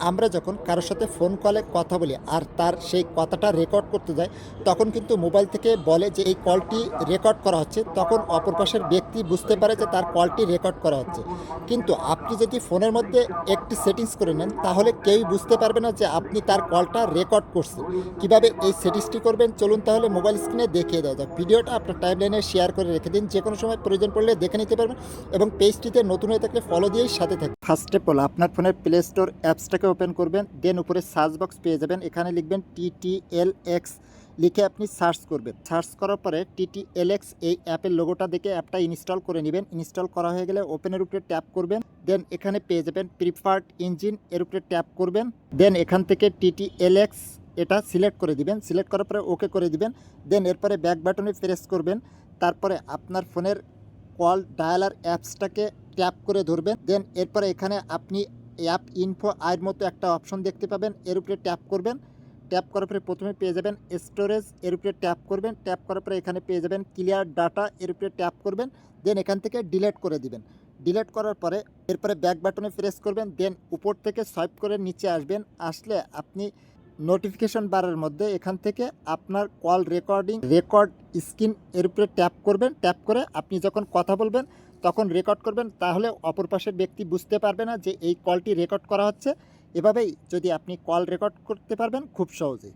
আমরা যখন কারোর সাথে ফোন কলে কথা বলি আর তার সেই কথাটা রেকর্ড করতে যায়, তখন কিন্তু মোবাইল থেকে বলে যে এই কলটি রেকর্ড করা হচ্ছে। তখন অপর পাশের ব্যক্তি বুঝতে পারে যে তার কলটি রেকর্ড করা হচ্ছে। কিন্তু আপনি যদি ফোনের মধ্যে একটি সেটিংস করে নেন, তাহলে কেউই বুঝতে পারবে না যে আপনি তার কলটা রেকর্ড করছেন। কিভাবে এই সেটিংসটি করবেন, চলুন তাহলে মোবাইল স্ক্রিনে দেখিয়ে দেওয়া যাক। ভিডিওটা আপনার টাইমলাইনে শেয়ার করে রেখে দিন, যে কোনো সময় প্রয়োজন পড়লে দেখে নিতে পারবেন এবং পেজটিতে নতুন হয়ে থাকলে ফলো দিয়েই সাথে থাকবেন। ফার্স্ট অফ অল আপনার ফোনের প্লে স্টোর অ্যাপসটাকে ওপেন করবেন, দেন উপরে সার্চ বক্স পেয়ে যাবেন, এখানে লিখবেন TTLX, লিখে আপনি সার্চ করবেন। সার্চ করার পরে TTLX এই অ্যাপের লোগোটা দেখে অ্যাপটা ইনস্টল করে নেবেন। ইনস্টল করা হয়ে গেলে ওপেনের উপরে ট্যাপ করবেন, দেন এখানে পেয়ে যাবেন প্রিফার্ড ইঞ্জিন, এর উপরে ট্যাপ করবেন, দেন এখান থেকে TTLX এটা সিলেক্ট করে দিবেন। সিলেক্ট করার পরে ওকে করে দিবেন, দেন এরপরে ব্যাক বাটনে প্রেস করবেন। তারপরে আপনার ফোনের কল ডায়ালার অ্যাপসটাকে ট্যাপ করে ধরবেন, দেন এরপরে এখানে আপনি অ্যাপ ইনফো আয়ের মতো একটা অপশন দেখতে পাবেন, এর উপরে ট্যাপ করবেন। ট্যাপ করার পরে প্রথমে পেয়ে যাবেন স্টোরেজ, এর উপরে ট্যাপ করবেন। ট্যাপ করার পরে এখানে পেয়ে যাবেন ক্লিয়ার ডাটা, এর উপরে ট্যাপ করবেন, দেন এখান থেকে ডিলিট করে দিবেন। ডিলিট করার পরে এরপরে ব্যাক বাটনে প্রেস করবেন, দেন উপর থেকে সোয়াইপ করে নিচে আসবেন। আসলে আপনি নোটিফিকেশন বারের মধ্যে এখান থেকে আপনার কল রেকর্ড স্ক্রিন এর উপরে ট্যাপ করবেন। ট্যাপ করে আপনি যখন কথা বলবেন তখন রেকর্ড করবেন, তাহলে অপর পাশের ব্যক্তি বুঝতে পারবে না যে এই কলটি রেকর্ড করা হচ্ছে। এভাবেই যদি আপনি কল রেকর্ড করতে পারবেন খুব সহজেই।